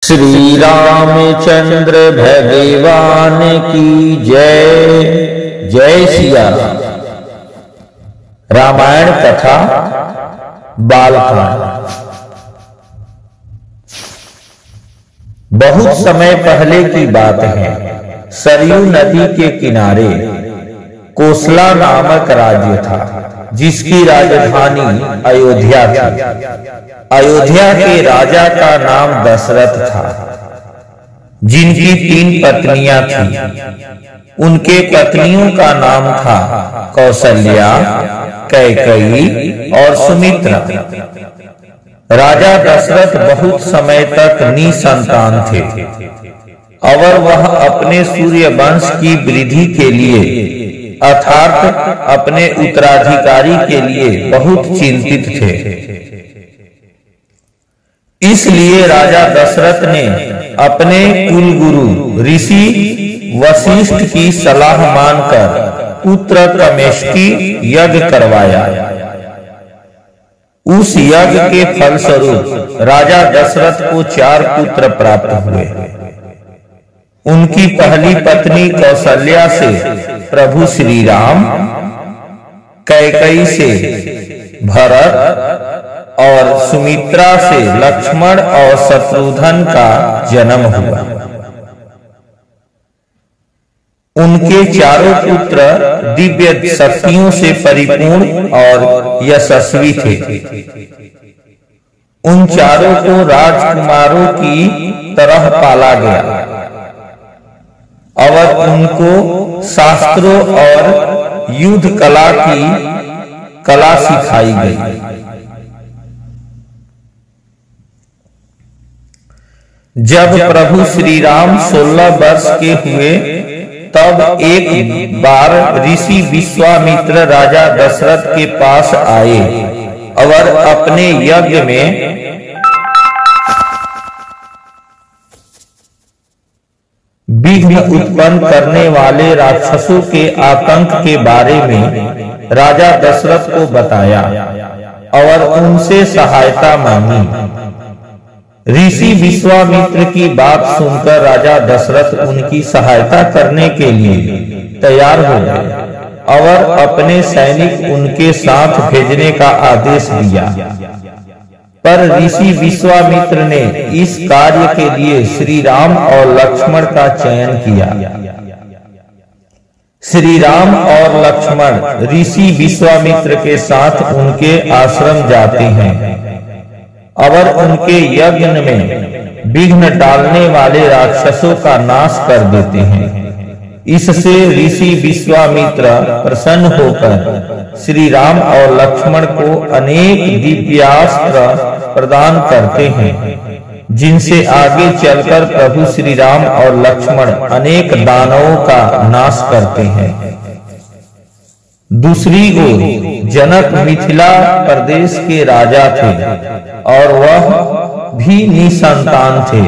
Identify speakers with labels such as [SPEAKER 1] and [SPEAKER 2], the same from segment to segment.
[SPEAKER 1] श्री रामचंद्र भगवान की जय। जय सिया राम। रामायण कथा बालकांड। बहुत समय पहले की बात है। सरयू नदी के किनारे कोसला नामक राज्य था, जिसकी राजधानी अयोध्या थी। अयोध्या के राजा का नाम दशरथ था, जिनकी 3 पत्नियां थीं। उनके पत्नियों का नाम था कौसल्या, कैकेयी और सुमित्रा। राजा दशरथ बहुत समय तक निसंतान थे और वह अपने सूर्य वंश की वृद्धि के लिए अर्थात अपने उत्तराधिकारी के लिए बहुत चिंतित थे। इसलिए राजा दशरथ ने अपने कुलगुरु ऋषि वशिष्ठ की सलाह मानकर पुत्र कमेष्टि यज्ञ करवाया। उस यज्ञ के फलस्वरूप राजा दशरथ को 4 पुत्र प्राप्त हुए। उनकी पहली पत्नी कौसल्या से प्रभु श्री राम, कैकेयी से भरत और सुमित्रा से लक्ष्मण और शत्रुघ्न का जन्म हुआ। उनके चारों पुत्र दिव्य शक्तियों से परिपूर्ण और यशस्वी थे। उन चारों को राजकुमारों की तरह पाला गया और उनको शास्त्रों और युद्ध कला की कला सिखाई गई। जब प्रभु श्री राम 16 वर्ष के हुए, तब एक बार ऋषि विश्वामित्र राजा दशरथ के पास आए और अपने यज्ञ में विघ्न उत्पन्न करने वाले राक्षसों के आतंक के बारे में राजा दशरथ को बताया और उनसे सहायता मांगी। ऋषि विश्वामित्र की बात सुनकर राजा दशरथ उनकी सहायता करने के लिए तैयार हो गए और अपने सैनिक उनके साथ भेजने का आदेश दिया। पर ऋषि विश्वामित्र ने इस कार्य के लिए श्री राम और लक्ष्मण का चयन किया। श्री राम और लक्ष्मण ऋषि विश्वामित्र के साथ उनके आश्रम जाते हैं और उनके यज्ञ में विघ्न डालने वाले राक्षसों का नाश कर देते हैं। इससे ऋषि विश्वामित्र प्रसन्न होकर श्री राम और लक्ष्मण को अनेक दिव्यास्त्र प्रदान करते हैं, जिनसे आगे चलकर प्रभु श्री राम और लक्ष्मण अनेक दानवों का नाश करते हैं। दूसरी ओर जनक मिथिला प्रदेश के राजा थे और वह भी निसंतान थे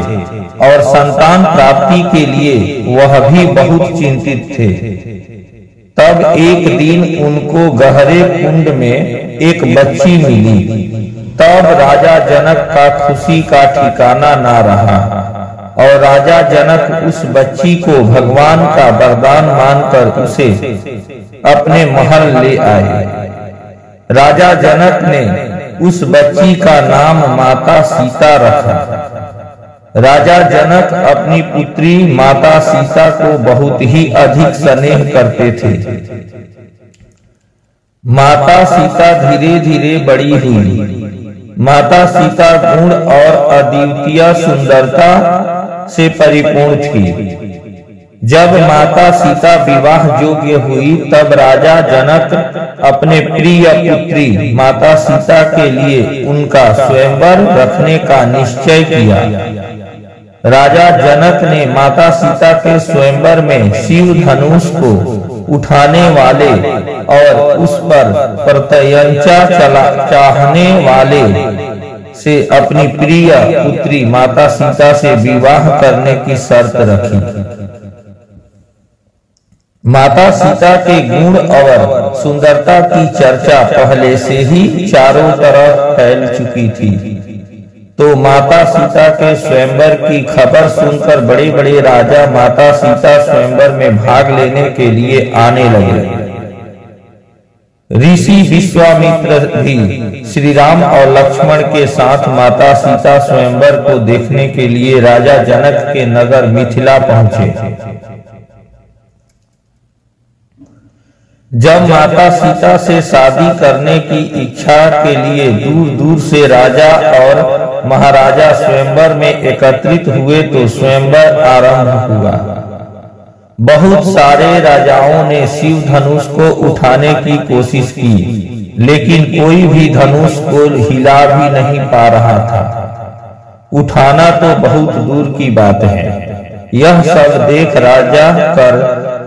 [SPEAKER 1] और संतान प्राप्ति के लिए वह भी बहुत चिंतित थे। तब एक दिन उनको गहरे कुंड में एक बच्ची मिली। तब राजा जनक का खुशी का ठिकाना ना रहा और राजा जनक उस बच्ची को भगवान का वरदान मानकर उसे अपने महल ले आए। राजा जनक ने उस बच्ची का नाम माता सीता रखा। राजा जनक अपनी पुत्री माता सीता को बहुत ही अधिक स्नेह करते थे। माता सीता धीरे धीरे बड़ी हुई। माता सीता गुण और अद्वितीय सुंदरता से परिपूर्ण थी। जब माता सीता विवाह योग्य हुई, तब राजा जनक अपने प्रिय पुत्री माता सीता के लिए उनका स्वयंवर रखने का निश्चय किया। राजा जनक ने माता सीता के स्वयंवर में शिव धनुष को उठाने वाले और उस पर प्रत्यंचा चाहने वाले से अपनी प्रिय पुत्री माता सीता से विवाह करने की शर्त रखी। माता सीता के गुण और सुंदरता की चर्चा पहले से ही चारों तरफ फैल चुकी थी, तो माता सीता के स्वयंवर की खबर सुनकर बड़े बड़े राजा माता सीता स्वयंवर में भाग लेने के लिए आने लगे। ऋषि विश्वामित्र भी श्री राम और लक्ष्मण के साथ माता सीता स्वयंवर को देखने के लिए राजा जनक के नगर मिथिला पहुंचे। जब माता सीता से शादी करने की इच्छा के लिए दूर दूर से राजा और महाराजा स्वयंवर में एकत्रित हुए तो स्वयंवर आरंभ हुआ। बहुत सारे राजाओं ने शिव धनुष को उठाने की कोशिश की, लेकिन कोई भी धनुष को हिला भी नहीं पा रहा था। उठाना तो बहुत दूर की बात है। यह सब देख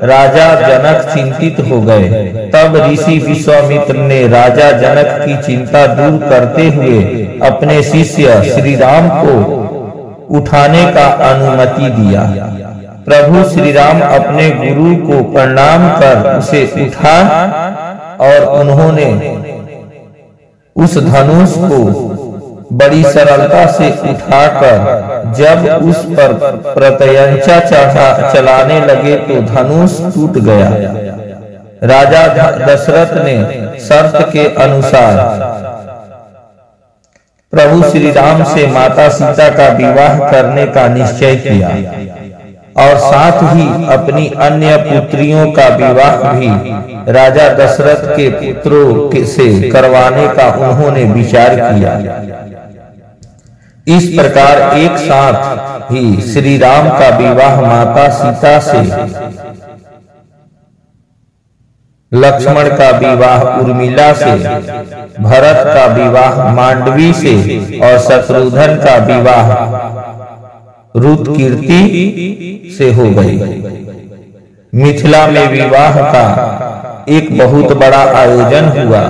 [SPEAKER 1] राजा जनक चिंतित हो गए। तब ऋषि विश्वामित्र ने राजा जनक की चिंता दूर करते हुए अपने शिष्य श्री राम को उठाने का अनुमति दिया। प्रभु श्री राम अपने गुरु को प्रणाम कर उसे उठा और उन्होंने उस धनुष को बड़ी सरलता से उठाकर जब उस पर प्रत्यंचा चलाने लगे तो धनुष टूट गया। राजा दशरथ ने शर्त के अनुसार प्रभु श्री राम से माता सीता का विवाह करने का निश्चय किया और साथ ही अपनी अन्य पुत्रियों का विवाह भी राजा दशरथ के पुत्रों से करवाने का उन्होंने विचार किया। इस प्रकार एक साथ ही श्री राम का विवाह माता सीता से, लक्ष्मण का विवाह उर्मिला से, भरत का विवाह मांडवी से और शत्रुघ्न का विवाह रुतकीर्ति से हो गई। मिथिला में विवाह का एक बहुत बड़ा आयोजन हुआ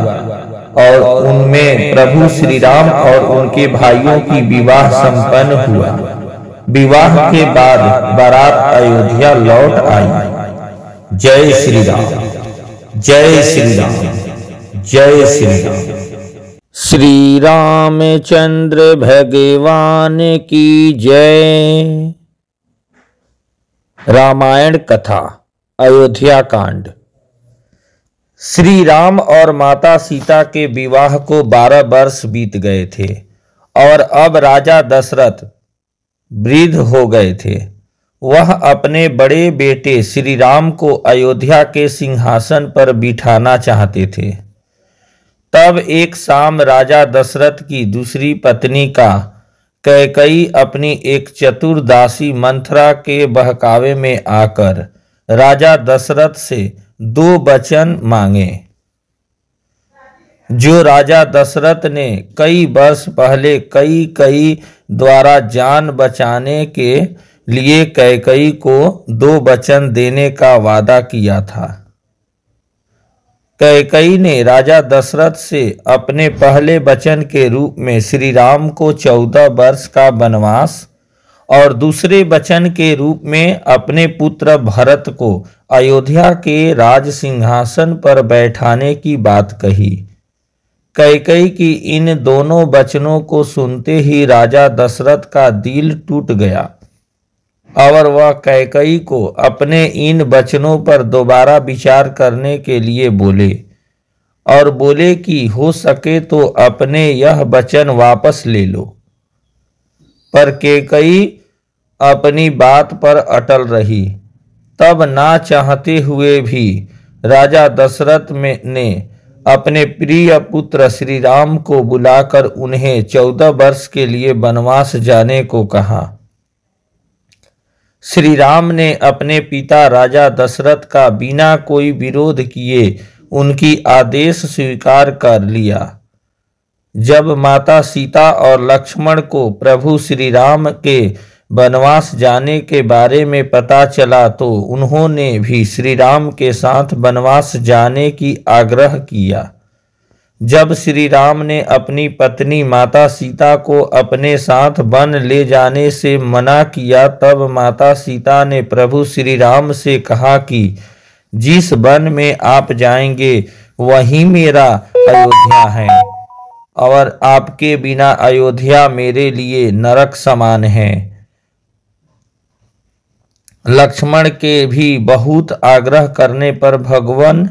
[SPEAKER 1] और उनमें प्रभु श्री राम और उनके भाइयों की विवाह संपन्न हुआ। विवाह के बाद बारात अयोध्या लौट आई। जय श्री राम, जय श्री राम, जय श्री राम।
[SPEAKER 2] श्री रामचंद्र भगवान की जय। रामायण कथा अयोध्या कांड। श्री राम और माता सीता के विवाह को 12 वर्ष बीत गए थे और अब राजा दशरथ वृद्ध हो गए थे। वह अपने बड़े बेटे श्री राम को अयोध्या के सिंहासन पर बिठाना चाहते थे। तब एक शाम राजा दशरथ की दूसरी पत्नी का कैकई अपनी एक चतुर दासी मंथरा के बहकावे में आकर राजा दशरथ से 2 वचन मांगे, जो राजा दशरथ ने कई वर्ष पहले कई द्वारा जान बचाने के लिए कैकई को 2 वचन देने का वादा किया था। कैकई ने राजा दशरथ से अपने पहले वचन के रूप में श्री राम को 14 वर्ष का वनवास और दूसरे वचन के रूप में अपने पुत्र भरत को अयोध्या के राज सिंहासन पर बैठाने की बात कही। कैकई की इन दोनों वचनों को सुनते ही राजा दशरथ का दिल टूट गया और वह कैकई को अपने इन वचनों पर दोबारा विचार करने के लिए बोले और बोले कि हो सके तो अपने यह वचन वापस ले लो। पर कैकई अपनी बात पर अटल रही। तब ना चाहते हुए भी राजा दशरथ ने अपने प्रिय पुत्र श्री राम को बुलाकर उन्हें 14 वर्ष के लिए वनवास जाने को कहा। श्री राम ने अपने पिता राजा दशरथ का बिना कोई विरोध किए उनकी आदेश स्वीकार कर लिया। जब माता सीता और लक्ष्मण को प्रभु श्री राम के वनवास जाने के बारे में पता चला तो उन्होंने भी श्री राम के साथ वनवास जाने की आग्रह किया। जब श्री राम ने अपनी पत्नी माता सीता को अपने साथ वन ले जाने से मना किया, तब माता सीता ने प्रभु श्री राम से कहा कि जिस वन में आप जाएंगे वहीं मेरा अयोध्या है और आपके बिना अयोध्या मेरे लिए नरक समान है। लक्ष्मण के भी बहुत आग्रह करने पर भगवान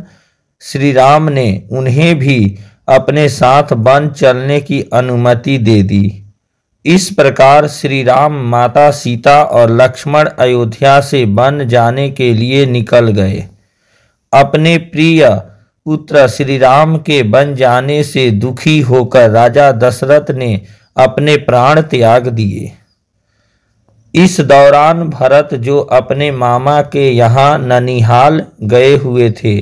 [SPEAKER 2] श्री राम ने उन्हें भी अपने साथ वन चलने की अनुमति दे दी। इस प्रकार श्री राम, माता सीता और लक्ष्मण अयोध्या से वन जाने के लिए निकल गए। अपने प्रिय पुत्र श्री राम के वन जाने से दुखी होकर राजा दशरथ ने अपने प्राण त्याग दिए। इस दौरान भरत, जो अपने मामा के यहाँ ननिहाल गए हुए थे,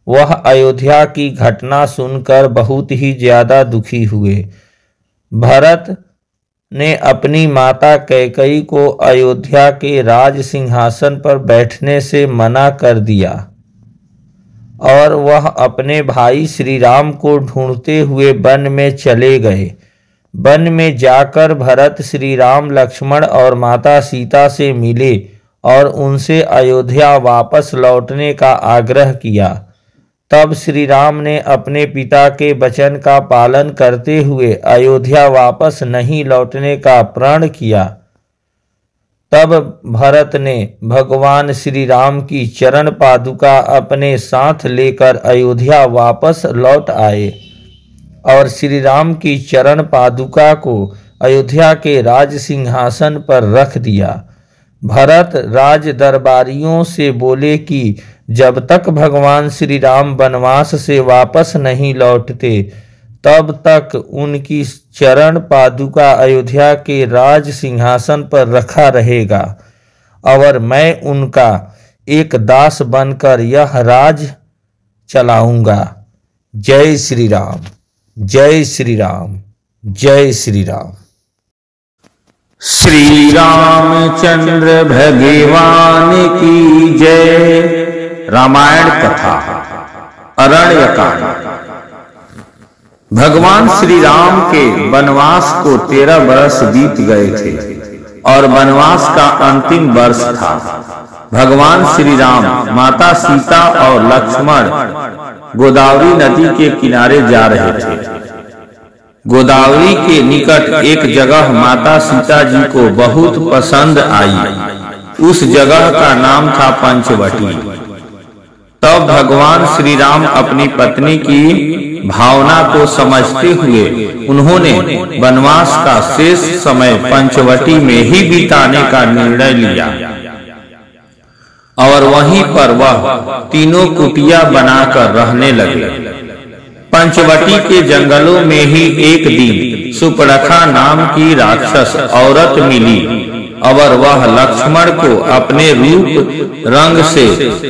[SPEAKER 2] वह अयोध्या की घटना सुनकर बहुत ही ज्यादा दुखी हुए। भरत ने अपनी माता कैकेयी को अयोध्या के राज सिंहासन पर बैठने से मना कर दिया और वह अपने भाई श्री राम को ढूंढते हुए वन में चले गए। वन में जाकर भरत श्री राम, लक्ष्मण और माता सीता से मिले और उनसे अयोध्या वापस लौटने का आग्रह किया। तब श्री राम ने अपने पिता के वचन का पालन करते हुए अयोध्या वापस नहीं लौटने का प्रण किया। तब भरत ने भगवान श्री राम की चरण पादुका अपने साथ लेकर अयोध्या वापस लौट आए और श्री राम की चरण पादुका को अयोध्या के राज सिंहासन पर रख दिया। भरत राज दरबारियों से बोले कि जब तक भगवान श्री राम वनवास से वापस नहीं लौटते, तब तक उनकी चरण पादुका अयोध्या के राज सिंहासन पर रखा रहेगा और मैं उनका एक दास बनकर यह राज चलाऊंगा। जय श्री राम, जय श्री राम, जय श्री राम।
[SPEAKER 1] श्री रामचंद्र भगवान की जय। रामायण कथा अरण्यकांड। भगवान श्री राम के वनवास को 13 वर्ष बीत गए थे और वनवास का अंतिम वर्ष था। भगवान श्री राम, माता सीता और लक्ष्मण गोदावरी नदी के किनारे जा रहे थे। गोदावरी के निकट एक जगह माता सीता जी को बहुत पसंद आई। उस जगह का नाम था पंचवटी। तब भगवान श्री राम अपनी पत्नी की भावना को समझते हुए उन्होंने वनवास का शेष समय पंचवटी में ही बिताने का निर्णय लिया और वहीं पर वह तीनों कुटिया बनाकर रहने लगे। पंचवटी के जंगलों में ही एक दिन सुपर्णखा नाम की राक्षस औरत मिली और वह लक्ष्मण को अपने रूप रंग से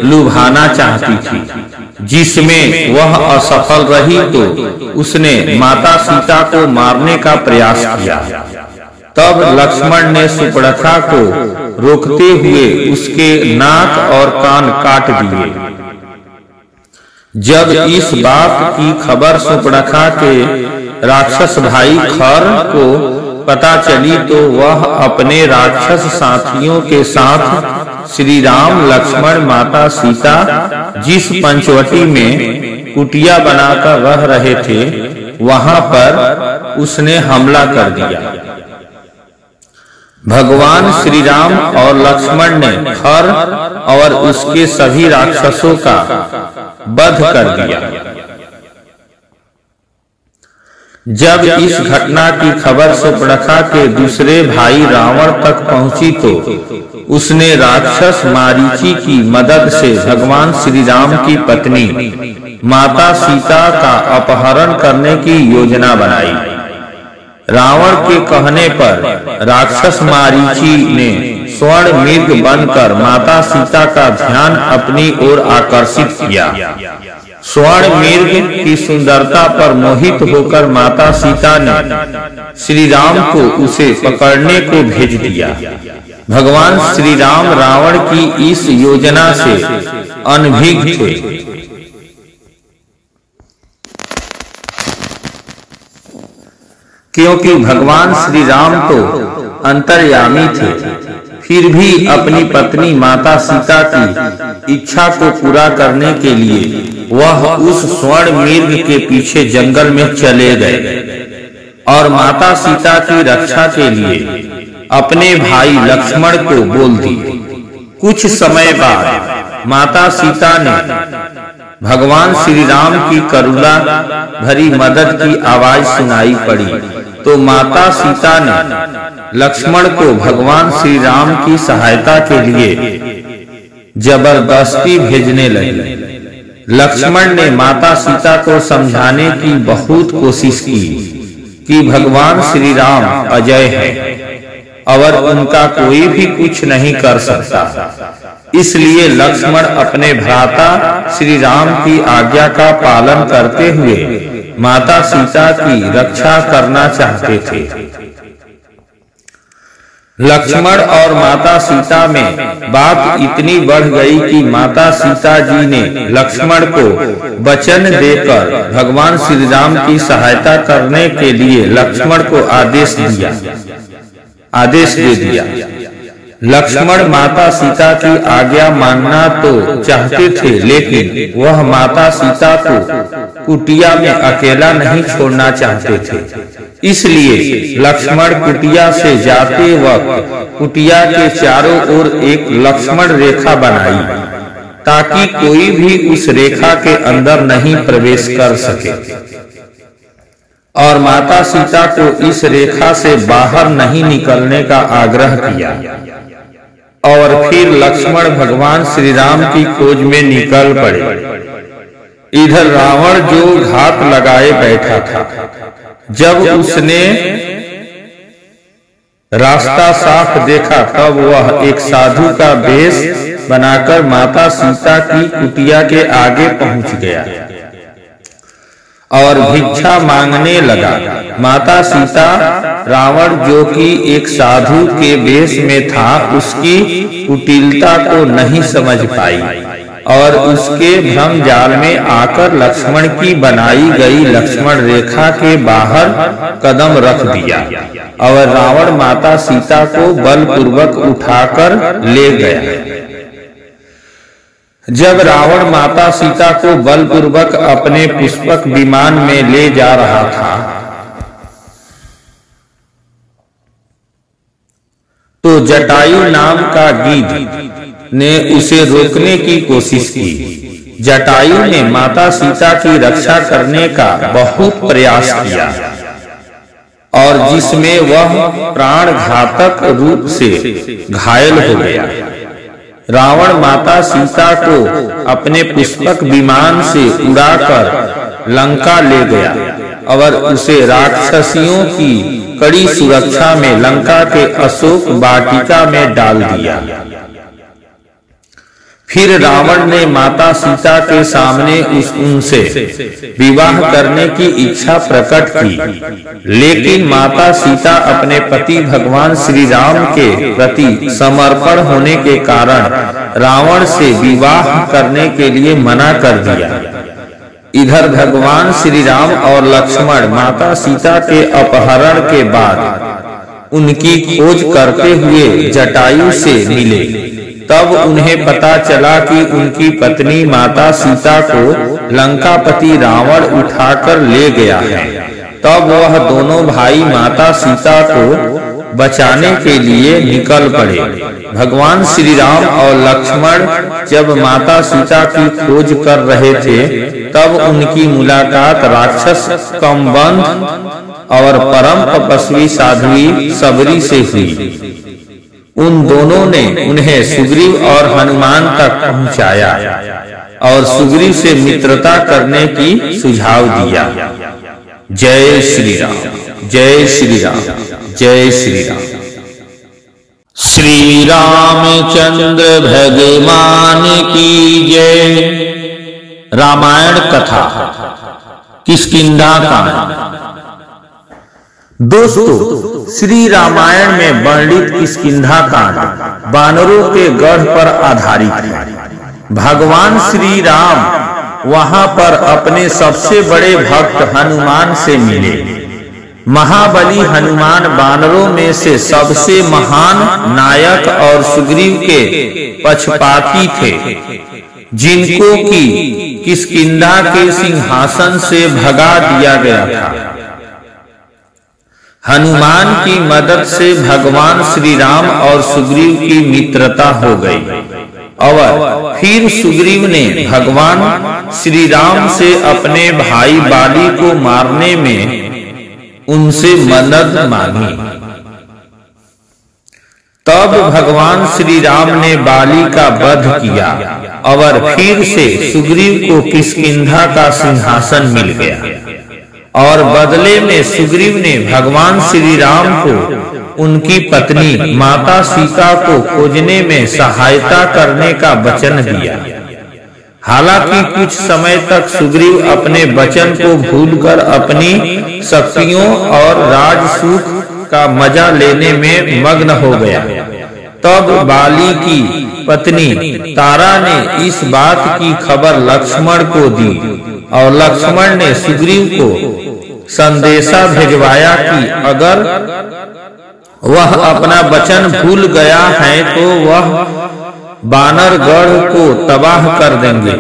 [SPEAKER 1] लुभाना चाहती थी। जिसमें वह असफल रही तो उसने माता सीता को मारने का प्रयास किया। तब लक्ष्मण ने सुपर्णखा को रोकते हुए उसके नाक और कान काट दिए। जब इस बात की खबर सुपर्णखा के राक्षस भाई खर को पता चली तो वह अपने राक्षस साथियों के साथ श्री राम, लक्ष्मण, माता सीता जिस पंचवटी में कुटिया बनाकर रह रहे थे वहां पर उसने हमला कर दिया। भगवान श्री राम और लक्ष्मण ने खर और उसके सभी राक्षसों का वध कर दिया। जब इस घटना की खबर सुपर्णखा के दूसरे भाई रावण तक पहुंची तो उसने राक्षस मारीची की मदद से भगवान श्री राम की पत्नी माता सीता का अपहरण करने की योजना बनाई। रावण के कहने पर राक्षस मारीची ने स्वर्ण मृग बनकर माता सीता का ध्यान अपनी ओर आकर्षित किया। स्वर्ण मृग की सुंदरता पर मोहित होकर माता सीता ने श्री राम को उसे पकड़ने को भेज दिया। भगवान श्री राम रावण की इस योजना से अनभिज्ञ थे। क्योंकि भगवान श्री राम तो अंतर्यामी थे, फिर भी अपनी पत्नी माता सीता की इच्छा को पूरा करने के लिए वह उस स्वर्ण मृग के पीछे जंगल में चले गए। और माता सीता की रक्षा के लिए अपने भाई लक्ष्मण को बोल दी। कुछ समय बाद माता सीता ने भगवान श्री राम की करुणा भरी मदद की आवाज सुनाई पड़ी, तो माता सीता ने लक्ष्मण को भगवान श्री राम की सहायता के लिए जबरदस्ती भेजने लगी। लक्ष्मण ने माता सीता को समझाने की बहुत कोशिश की कि भगवान श्री राम अजय है और उनका कोई भी कुछ नहीं कर सकता। इसलिए लक्ष्मण अपने भ्राता श्री राम की आज्ञा का पालन करते हुए माता सीता की रक्षा करना चाहते थे। लक्ष्मण और माता सीता में बात इतनी बढ़ गई कि माता सीता जी ने लक्ष्मण को वचन देकर भगवान श्री राम की सहायता करने के लिए लक्ष्मण को आदेश दे दिया। लक्ष्मण माता सीता की आज्ञा मानना तो चाहते थे, लेकिन वह माता सीता को कुटिया में अकेला नहीं छोड़ना चाहते थे। इसलिए लक्ष्मण कुटिया से जाते वक्त कुटिया के चारों ओर एक लक्ष्मण रेखा बनाई, ताकि कोई भी उस रेखा के अंदर नहीं प्रवेश कर सके, और माता सीता को इस रेखा से बाहर नहीं निकलने का आग्रह किया। और फिर लक्ष्मण भगवान श्री राम की खोज में निकल पड़े। इधर रावण जो घात लगाए बैठा था, जब उसने रास्ता साफ देखा तब वह एक साधु का वेश बनाकर माता सीता की कुटिया के आगे पहुंच गया और भिक्षा मांगने लगा। माता सीता रावण जो कि एक साधु के वेश में था उसकी कुटिलता को नहीं समझ पाई और उसके भ्रम जाल में आकर लक्ष्मण की बनाई गई लक्ष्मण रेखा के बाहर कदम रख दिया और रावण माता सीता को बलपूर्वक उठाकर ले गया। जब रावण माता सीता को बलपूर्वक अपने पुष्पक विमान में ले जा रहा था तो जटायु नाम का गिद्ध ने उसे रोकने की कोशिश की। जटायु ने माता सीता की रक्षा करने का बहुत प्रयास किया और जिसमें वह प्राण घातक रूप से घायल हो गया। रावण माता सीता को अपने पुष्पक विमान से उड़ाकर लंका ले गया और उसे राक्षसियों की कड़ी सुरक्षा में लंका के अशोक वाटिका में डाल दिया। फिर रावण ने माता सीता के सामने उनसे विवाह करने की इच्छा प्रकट की, लेकिन माता सीता अपने पति भगवान श्री राम के प्रति समर्पण होने के कारण रावण से विवाह करने के लिए मना कर दिया। इधर भगवान श्री राम और लक्ष्मण माता सीता के अपहरण के बाद उनकी खोज करते हुए जटायु से मिले। तब उन्हें पता चला कि उनकी पत्नी माता सीता को लंकापति रावण उठाकर ले गया है। तब वह दोनों भाई माता सीता को बचाने के लिए निकल पड़े। भगवान श्री राम और लक्ष्मण जब माता सीता की खोज कर रहे थे तब उनकी मुलाकात राक्षस कम्बंध और परम तपस्वी साध्वी सबरी से हुई। उन दोनों ने उन्हें सुग्रीव और हनुमान तक पहुंचाया और सुग्रीव से मित्रता करने की सुझाव दिया। जय श्री राम, जय श्री राम, जय श्री राम। श्री रामचंद्र भगवान की जय। रामायण कथा किष्किंधा कांड। दोस्तों, श्री रामायण में वर्णित किष्किंधा कांड वानरों के गढ़ पर आधारित है। भगवान श्री राम वहां पर अपने सबसे बड़े भक्त हनुमान से मिले। महाबली हनुमान वानरों में से सबसे महान नायक और सुग्रीव के पक्षपाती थे, जिनको की किष्किंधा के सिंहासन से भगा दिया गया था। हनुमान की मदद से भगवान श्री राम और सुग्रीव की मित्रता हो गई और फिर सुग्रीव ने भगवान श्री राम से अपने भाई बाली को मारने में उनसे मदद मांगी। तब भगवान श्री राम ने बाली का वध किया और फिर से सुग्रीव को किष्किंधा का सिंहासन मिल गया और बदले में सुग्रीव ने भगवान श्री राम को उनकी पत्नी माता सीता को खोजने में सहायता करने का वचन दिया। हालांकि कुछ समय तक सुग्रीव अपने वचन को भूलकर अपनी शक्तियों और राजसुख का मजा लेने में मग्न हो गया। तब बाली की पत्नी तारा ने इस बात की खबर लक्ष्मण को दी और लक्ष्मण ने सुग्रीव को संदेशा भेजवाया कि अगर वह अपना वचन भूल गया है तो वह बानरगढ़ को तबाह कर देंगे।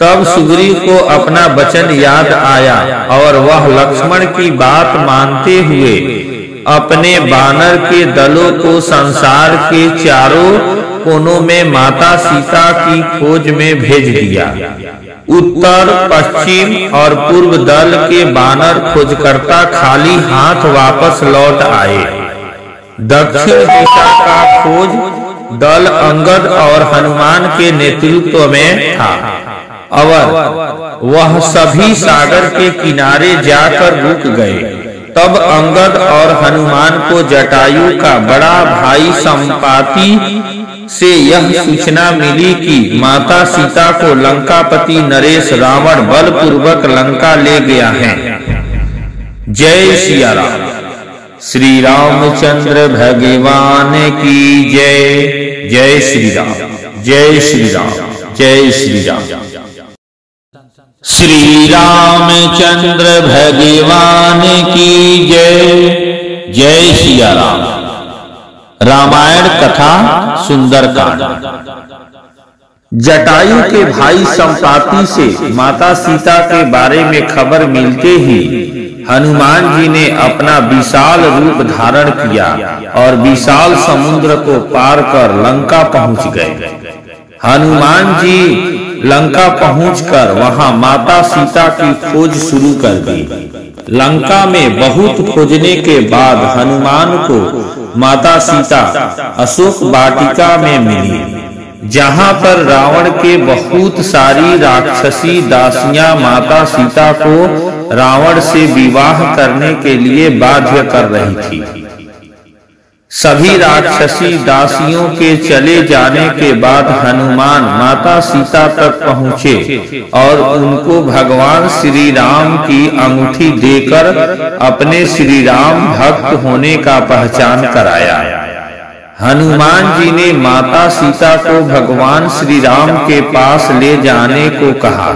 [SPEAKER 1] तब सुग्रीव को अपना वचन याद आया और वह लक्ष्मण की बात मानते हुए अपने बानर के दलों को संसार के चारों कोनों में माता सीता की खोज में भेज दिया। उत्तर, पश्चिम और पूर्व दल के बानर खोजकर्ता खाली हाथ वापस लौट आए। दक्षिण दिशा का खोज दल अंगद और हनुमान के नेतृत्व में था और वह सभी सागर के किनारे जाकर रुक गए। तब अंगद और हनुमान को जटायु का बड़ा भाई संपाति से यह सूचना मिली कि माता सीता को लंकापति नरेश रावण बलपूर्वक लंका ले गया है। जय सिया राम। श्री रामचंद्र भगवान की जय। जय श्री राम। जय श्री राम। जय श्री राम। श्री रामचंद्र भगवान की जय। जय सिया राम। रामायण कथा सुंदरकांड। जटायु के भाई संपाति से माता सीता के बारे में खबर मिलते ही हनुमान जी ने अपना विशाल रूप धारण किया और विशाल समुद्र को पार कर लंका पहुंच गए। हनुमान जी लंका पहुंचकर वहां माता सीता की खोज शुरू कर दी। लंका में बहुत खोजने के बाद हनुमान को माता सीता अशोक वाटिका में मिली, जहां पर रावण के बहुत सारी राक्षसी दासियां माता सीता को रावण से विवाह करने के लिए बाध्य कर रही थी। सभी राक्षसी दासियों के चले जाने के बाद हनुमान माता सीता तक पहुँचे और उनको भगवान श्री राम की अंगूठी देकर अपने श्री राम भक्त होने का पहचान कराया। हनुमान जी ने माता सीता को भगवान श्री राम के पास ले जाने को कहा,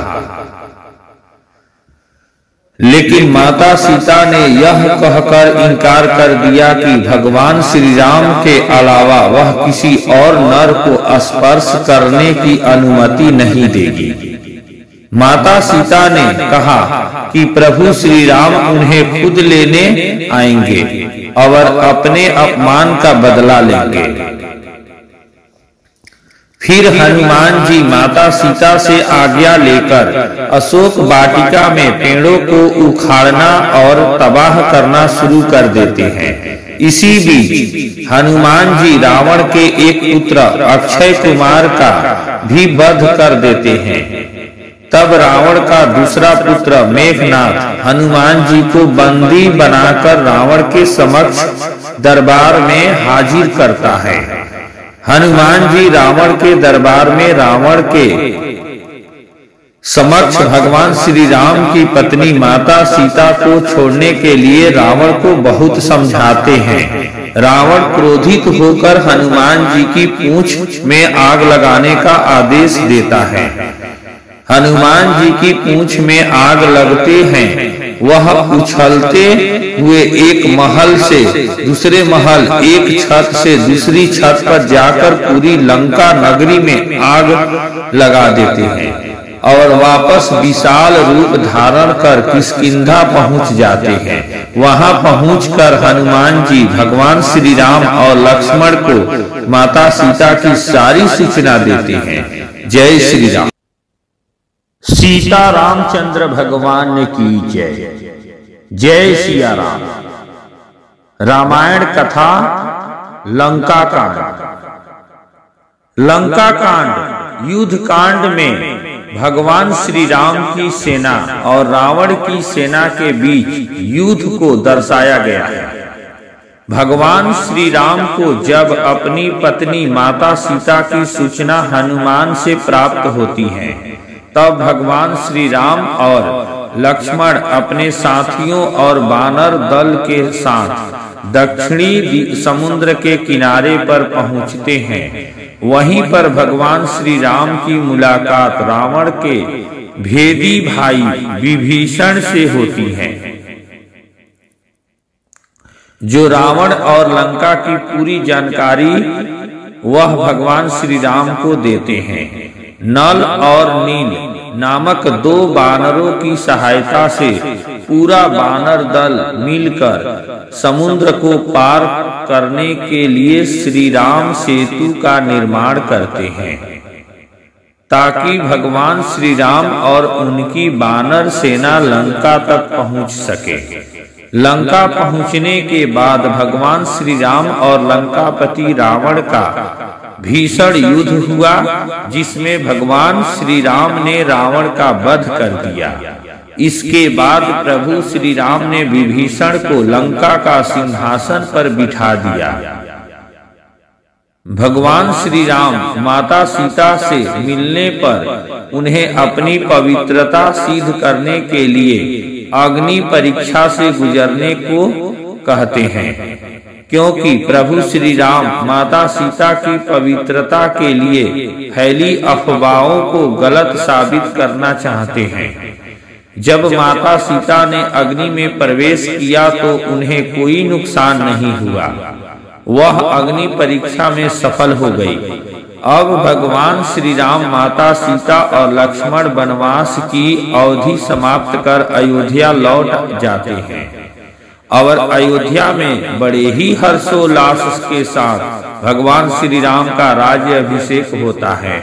[SPEAKER 1] लेकिन माता सीता ने यह कहकर इनकार कर दिया कि भगवान श्री राम के अलावा वह किसी और नर को स्पर्श करने की अनुमति नहीं देगी। माता सीता ने कहा कि प्रभु श्री राम उन्हें खुद लेने आएंगे और अपने अपमान का बदला लेंगे। फिर हनुमान जी माता सीता से आज्ञा लेकर अशोक वाटिका में पेड़ों को उखाड़ना और तबाह करना शुरू कर देते हैं। इसी बीच हनुमान जी रावण के एक पुत्र अक्षय कुमार का भी वध कर देते हैं। तब रावण का दूसरा पुत्र मेघनाथ हनुमान जी को बंदी बनाकर रावण के समक्ष दरबार में हाजिर करता है। हनुमान जी रावण के दरबार में रावण के समक्ष भगवान श्री राम की पत्नी माता सीता को छोड़ने के लिए रावण को बहुत समझाते हैं। रावण क्रोधित होकर हनुमान जी की पूंछ में आग लगाने का आदेश देता है। हनुमान जी की पूंछ में आग लगते हैं। वह उछलते हुए एक महल से दूसरे महल, एक छत से दूसरी छत पर जाकर पूरी लंका नगरी में आग लगा देते हैं। और वापस विशाल रूप धारण कर किष्किंधा पहुंच जाते हैं। वहां पहुंचकर हनुमान जी भगवान श्री राम और लक्ष्मण को माता सीता की सारी सूचना देते हैं। जय श्री राम। सीता रामचंद्र भगवान की जय। जय सिया राम। रामायण कथा लंका कांड। लंका कांड युद्ध कांड में भगवान श्री राम की सेना और रावण की सेना के बीच युद्ध को दर्शाया गया है। भगवान श्री राम को जब अपनी पत्नी माता सीता की सूचना हनुमान से प्राप्त होती है, तब भगवान श्री राम और लक्ष्मण अपने साथियों और बानर दल के साथ दक्षिणी समुद्र के किनारे पर पहुंचते हैं। वहीं पर भगवान श्री राम की मुलाकात रावण के भेदी भाई विभीषण से होती है, जो रावण और लंका की पूरी जानकारी वह भगवान श्री राम को देते हैं। नल और नील नामक दो बानरों की सहायता से पूरा बानर दल मिलकर समुद्र को पार करने के लिए श्री राम सेतु का निर्माण करते हैं, ताकि भगवान श्री राम और उनकी बानर सेना लंका तक पहुंच सके। लंका पहुंचने के बाद भगवान श्री राम और लंकापति रावण का भीषण युद्ध हुआ, जिसमें भगवान श्री राम ने रावण का वध कर दिया। इसके बाद प्रभु श्री राम ने विभीषण को लंका का सिंहासन पर बिठा दिया। भगवान श्री राम माता सीता से मिलने पर उन्हें अपनी पवित्रता सिद्ध करने के लिए अग्नि परीक्षा से गुजरने को कहते हैं, क्योंकि प्रभु श्री राम माता सीता की पवित्रता के लिए फैली अफवाहों को गलत साबित करना चाहते हैं। जब माता सीता ने अग्नि में प्रवेश किया तो उन्हें कोई नुकसान नहीं हुआ, वह अग्नि परीक्षा में सफल हो गई। अब भगवान श्री राम माता सीता और लक्ष्मण वनवास की अवधि समाप्त कर अयोध्या लौट जाते हैं और अयोध्या में बड़े ही हर्षोल्लास के साथ भगवान श्री राम का राज्य अभिषेक होता है।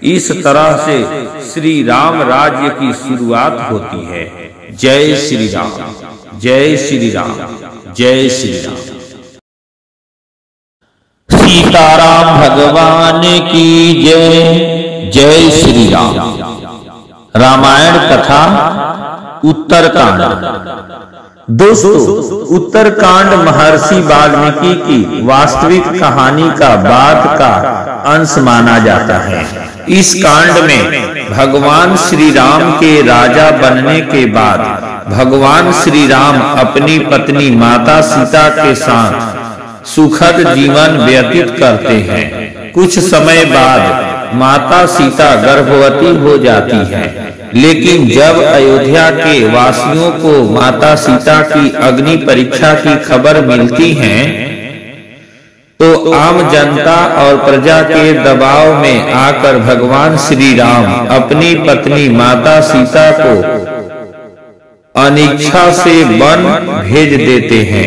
[SPEAKER 1] इस तरह से श्री राम राज्य की शुरुआत होती है। जय श्री राम। जय श्री राम। जय श्री राम। सीताराम भगवान की जय। जय श्री राम। रामायण कथा उत्तरकांड। दोस्तों, उत्तरकांड महर्षि वाल्मीकि की वास्तविक कहानी का बाद का अंश माना जाता है। इस कांड में भगवान श्री राम के राजा बनने के बाद भगवान श्री राम अपनी पत्नी माता सीता के साथ सुखद जीवन व्यतीत करते हैं। कुछ समय बाद माता सीता गर्भवती हो जाती है, लेकिन जब अयोध्या के वासियों को माता सीता की अग्नि परीक्षा की खबर मिलती है, तो आम जनता और प्रजा के दबाव में आकर भगवान श्री राम अपनी पत्नी माता सीता को अनिच्छा से वन भेज देते हैं।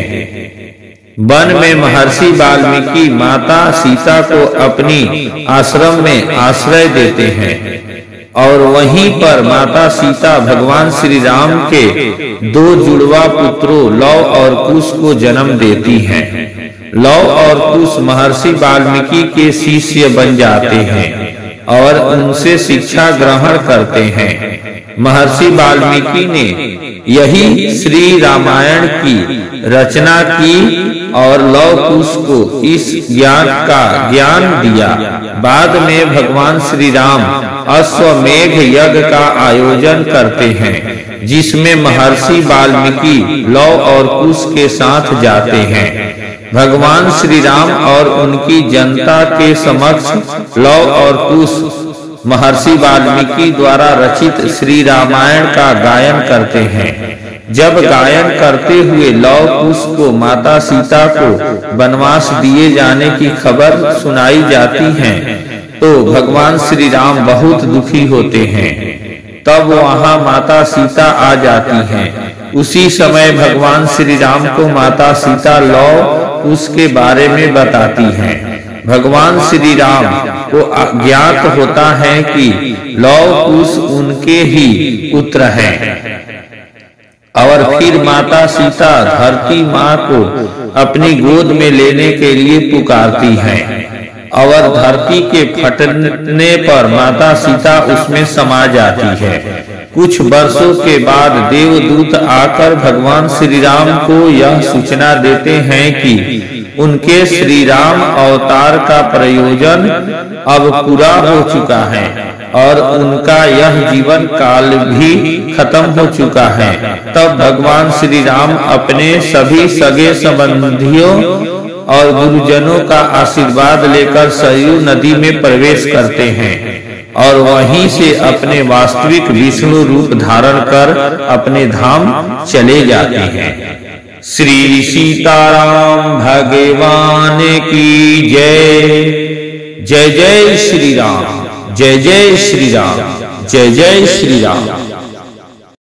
[SPEAKER 1] वन में महर्षि वाल्मीकि माता सीता को अपनी आश्रम में आश्रय देते हैं और वहीं पर माता सीता भगवान श्री राम के दो जुड़वा पुत्रों लव और कुश को जन्म देती हैं। लव और कुश महर्षि वाल्मीकि के शिष्य बन जाते हैं और उनसे शिक्षा ग्रहण करते हैं। महर्षि वाल्मीकि ने यही श्री रामायण की रचना की और लव कुश को इस ज्ञान का ज्ञान दिया। बाद में भगवान श्री राम अश्वमेध यज्ञ का आयोजन करते हैं, जिसमें महर्षि वाल्मीकि लव और कुश के साथ जाते हैं। भगवान श्री राम और उनकी जनता के समक्ष लव और कुश महर्षि वाल्मीकि द्वारा रचित श्री रामायण का गायन करते हैं। जब गायन करते हुए लव कुश को माता सीता को वनवास दिए जाने की खबर सुनाई जाती है, तो भगवान श्री राम बहुत दुखी होते हैं। तब वहां माता सीता आ जाती हैं। उसी समय भगवान श्री राम को माता सीता लौ उसके बारे में बताती हैं। भगवान श्री राम को ज्ञात होता है कि लौ कुश उनके ही पुत्र हैं। और फिर माता सीता धरती माँ को अपनी गोद में लेने के लिए पुकारती हैं और धरती के फटने पर माता सीता उसमें समा जाती है। कुछ वर्षों के बाद देवदूत आकर भगवान श्री राम को यह सूचना देते हैं कि उनके श्री राम अवतार का प्रयोजन अब पूरा हो चुका है और उनका यह जीवन काल भी खत्म हो चुका है। तब भगवान श्री राम अपने सभी सगे संबंधियों और गुरुजनों का आशीर्वाद लेकर सरयू नदी में प्रवेश करते हैं और वहीं से अपने वास्तविक विष्णु रूप धारण कर अपने धाम चले जाते हैं। श्री सीताराम भगवान की जय। जय जय श्री राम, जय जय श्री राम, जय जय श्री राम।